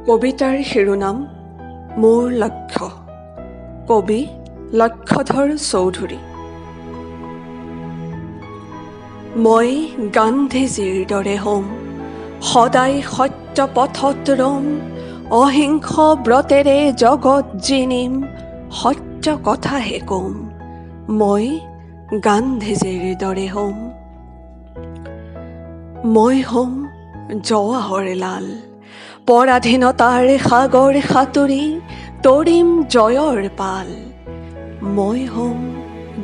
কবিতাৰ শিৰোনাম মোৰ লক্ষ্য। কবি লক্ষ্যধৰ চৌধুৰী। মই গান্ধীজীৰ দৰে হ'ম, সদায় সত্য পথত ৰম, অহিংস ব্ৰতেৰে জগত জিনিম, সত্য কথাহে কম। মই গান্ধীজীৰ দৰে হ'ম। মই হ'ম জৱাহৰলাল, পৰাধীনতাৰ সাগৰ সাঁতুৰি তৰিম জয়ৰ পাল। মই হ'ম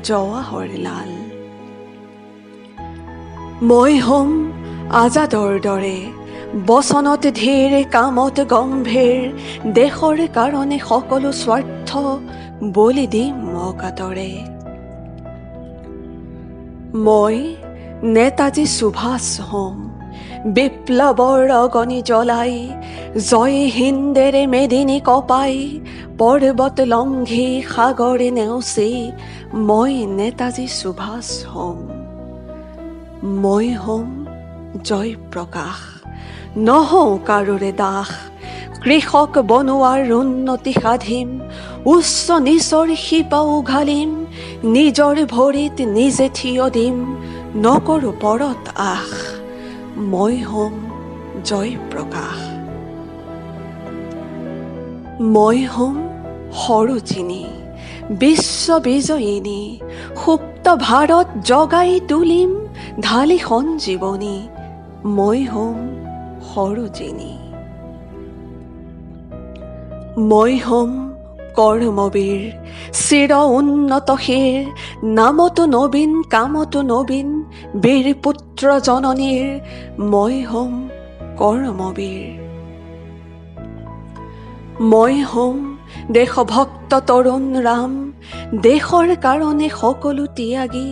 জৱাহৰলাল। মই হ'ম আজাদৰ দৰে, বচনত ধীৰ কামত গম্ভীৰ, দেশৰ কাৰণে সকলো স্বাৰ্থ বলি দিম অকাতৰে। মই নেতাজী সুভাষ হ'ম, বিপ্লৱৰ অগনি জ্বলাই, জয় হিন্দেৰে মেদিনী কপাই, পৰ্বত লংঘি সাগৰে নেওচি, মই নেতাজী সুভাষ হ'ম। মই হ'ম জয়প্ৰকাশ, নহওঁ কাৰোৰে দাস, কৃষক বনোৱাৰ উন্নতি সাধিম, উচ্চ নিচৰ শিপা উঘালিম, নিজৰ ভৰিত নিজে থিয় দিম, নকৰোঁ পৰত আশ। মই হ'ম জয়প্ৰকাশ। মই হ'ম সৰোজিনী, বিশ্ববিজয়িনী, সুপ্ত ভাৰত জগাই তুলিম, ঢালি সঞ্জীৱনী। মই হ'ম সৰোজিনী। মই হ'ম কৰ্মবীৰ, চিৰ উন্নতশীৰ, নামতো নবীন কামতো নবীন, বীৰ পুত্ৰ জননীৰ। মই হ'ম কৰ্মবীৰ। মই হ'ম দেশভক্ত তৰুণ ৰাম, দেশৰ কাৰণে সকলো ত্যাগী,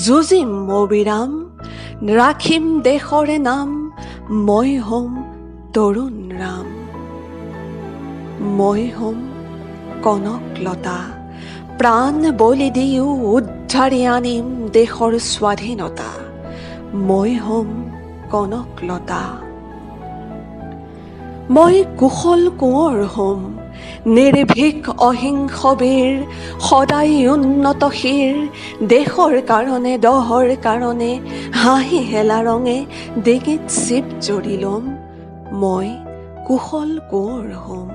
যুঁজিম অবিৰাম, ৰাখিম দেশৰে নাম। মই হ'ম তৰুণ ৰাম। মই হ'ম কনকলতা, প্ৰাণ বলি দিও উদ্ধাৰি আনিম দেশৰ স্বাধীনতা। মই হ'ম কনকলতা। মই কুশল কোঁৱৰ হ'ম, নিৰ্ভীক অহিংসবীৰ, সদায় উন্নতশীৰ, দেশৰ কাৰণে দহৰ কাৰণে, হাঁহি হেলা ৰঙে ডিঙিত চিপ জৰি ল'ম। মই কুশল কোঁৱৰ হ'ম।